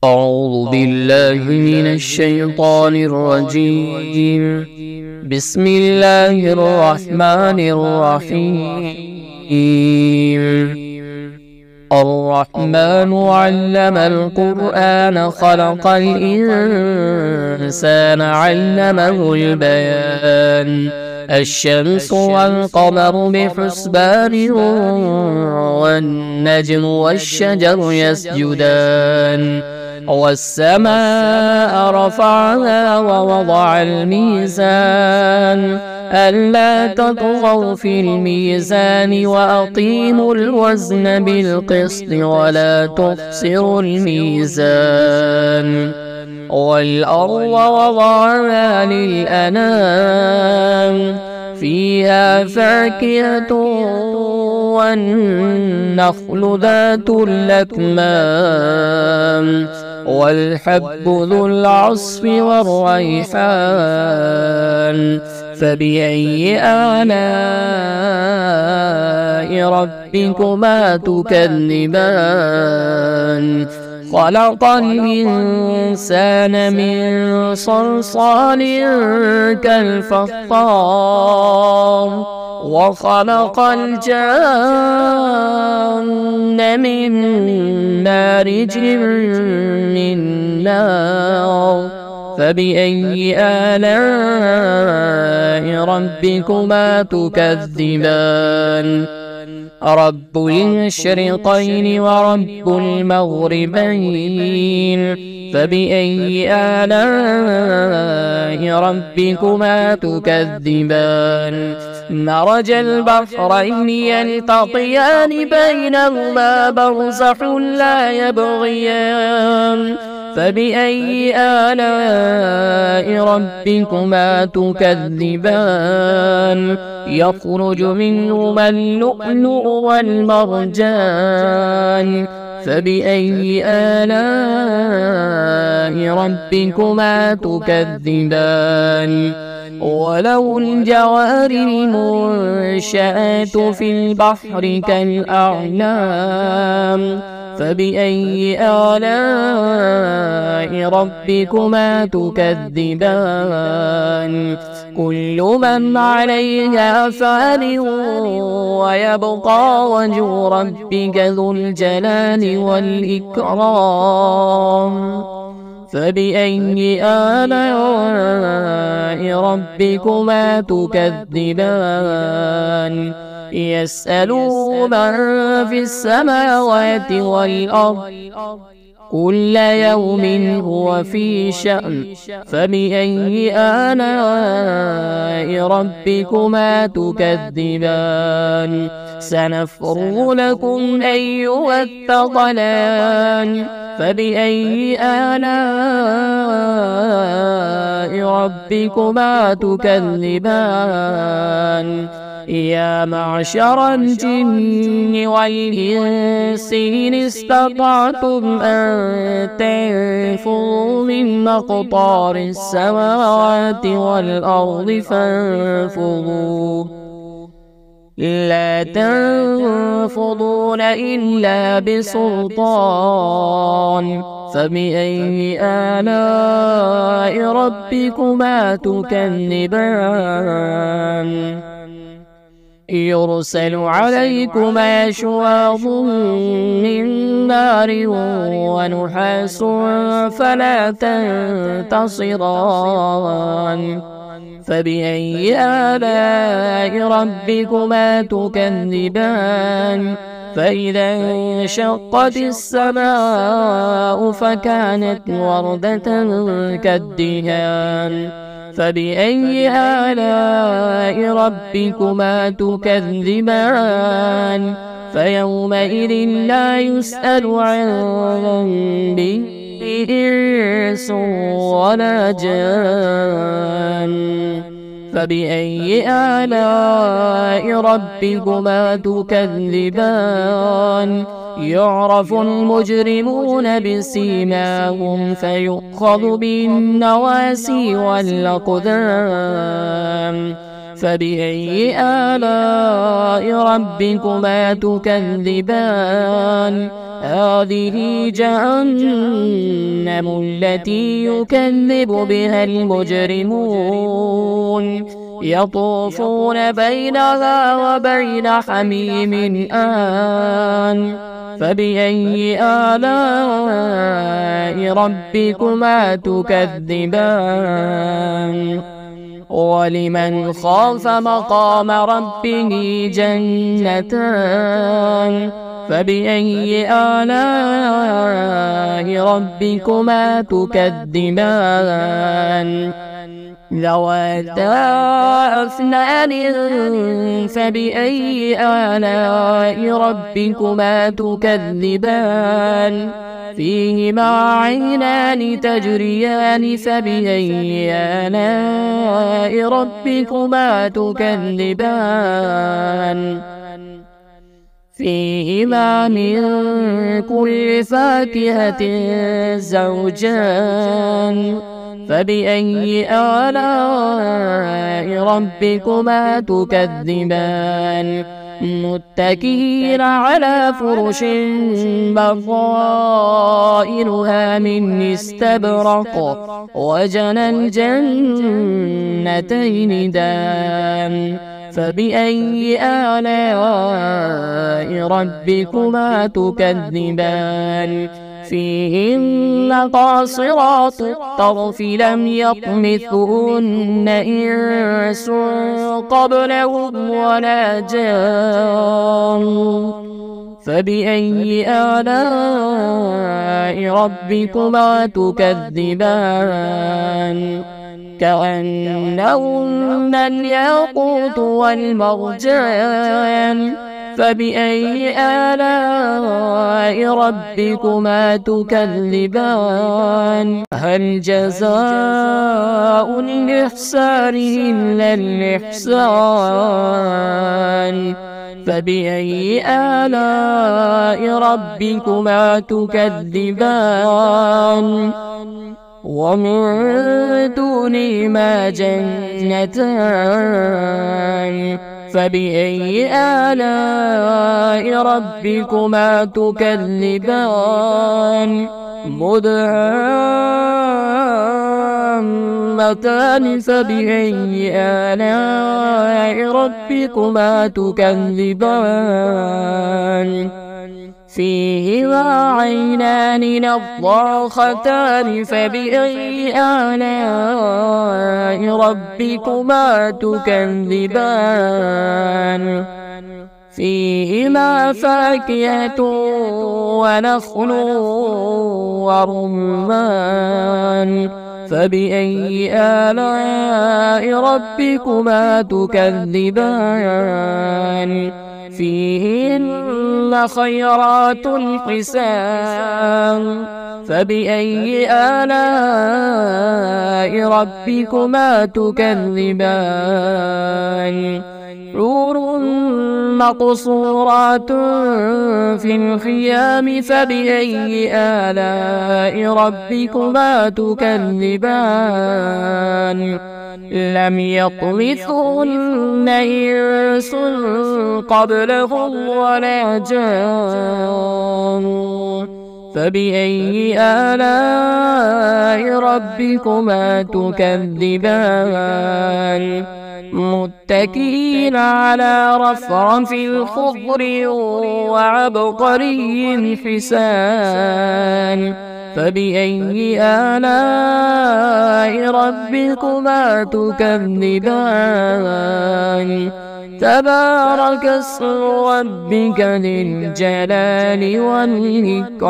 أعوذ بالله من الشيطان الرجيم. بسم الله الرحمن الرحيم. الرحمن علم القرآن خلق الإنسان علمه البيان. الشمس والقمر بحسبان والنجم والشجر يسجدان والسماء رفعها ووضع الميزان ألا تطغوا في الميزان وأقيموا الوزن بالقسط ولا تخسروا الميزان والأرض وضعها للأنام فيها فاكهة والنخل ذات الأكمام والحب ذو العصف والريحان فبأي آلاء ربكما تكذبان خلق الإنسان من صلصال كالفخار وخلق الجان من مارج من نار فبأي آلاء ربكما تكذبان رب المشرقين ورب المغربين فبأي آلاء ربكما تكذبان مرج البحرين يلتقيان بينهما برزخ لا يبغيان فبأي آلاء ربكما تكذبان يخرج منهما اللؤلؤ والمرجان فبأي آلاء ربكما تكذبان وله الجوار المنشآت في البحر كالأعلام فبأي آلاء ربكما تكذبان كل من عليها فان ويبقى وجه ربك ذو الجلال والإكرام فبأي آلاء ربكما تكذبان يسأله من في السماوات والأرض كل يوم هو في شأن فبأي آلاء ربكما تكذبان سنفرغ لكم أيها الثقلان فبأي آلاء ربكما تكذبان يا معشر الجن والإنس إن استطعتم أن تنفذوا من أقطار السماوات والأرض فانفذوا لا تنفذون إلا بسلطان فبأي آلاء ربكما تكذبان يرسل عليكما شواظ من نار ونحاس فلا تنتصران فبأي آلاء ربكما تكذبان فإذا انشقت السماء فكانت وردة كالدهان فبأي آلاء ربكما تكذبان فيومئذ لا يسأل عن ذنبه إنس ولا جان فبأي آلاء ربكما تكذبان يعرف المجرمون بسيماهم فيؤخذ بالنواسي والأقدام فبأي آلاء ربكما تكذبان هذه جهنم جهنم التي يكذب بها المجرمون يطوفون بينها وبين حميم آن فبأي آلاء ربكما تكذبان ولمن خاف مقام ربه جنتان فبأي آلاء ربكما تكذبان ذواتا أفنان فبأي آلاء ربكما تكذبان فيهما عينان تجريان فبأي آلاء ربكما تكذبان فيهما من كل فاكهة زوجان فبأي آلاء ربكما تكذبان متكئين على فرش بطائنها من استبرق وجنى الجنتين دان فبأي آلاء ربكما تكذبان فيهن قاصرات الطرف لم يطمثهن إنس قبلهم ولا جان فبأي آلاء ربكما تكذبان كأنهن الياقوت والمرجان فبأي آلاء ربكما تكذبان هل جزاء الإحسان إلا الإحسان فبأي آلاء ربكما تكذبان ومن دونهما جنتان فبأي آلاء ربكما تكذبان مدهامتان فبأي آلاء ربكما تكذبان فيهما عينان نضاختان فبأي آلاء ربكما تكذبان فيهما فاكهة ونخل ورمان فبأي آلاء ربكما تكذبان فيهن خيرات حسان فبأي آلاء ربكما تكذبان حور مقصورات في الخيام فبأي آلاء ربكما تكذبان لم يطمثهن إنس قبلهم ولا جان فبأي آلاء ربكما تكذبان متكئين على رفرف خضر وعبقري حسان فبأي آلاء ربكما تكذبان تبارك اسم ربك ذي الجلال والإكرام.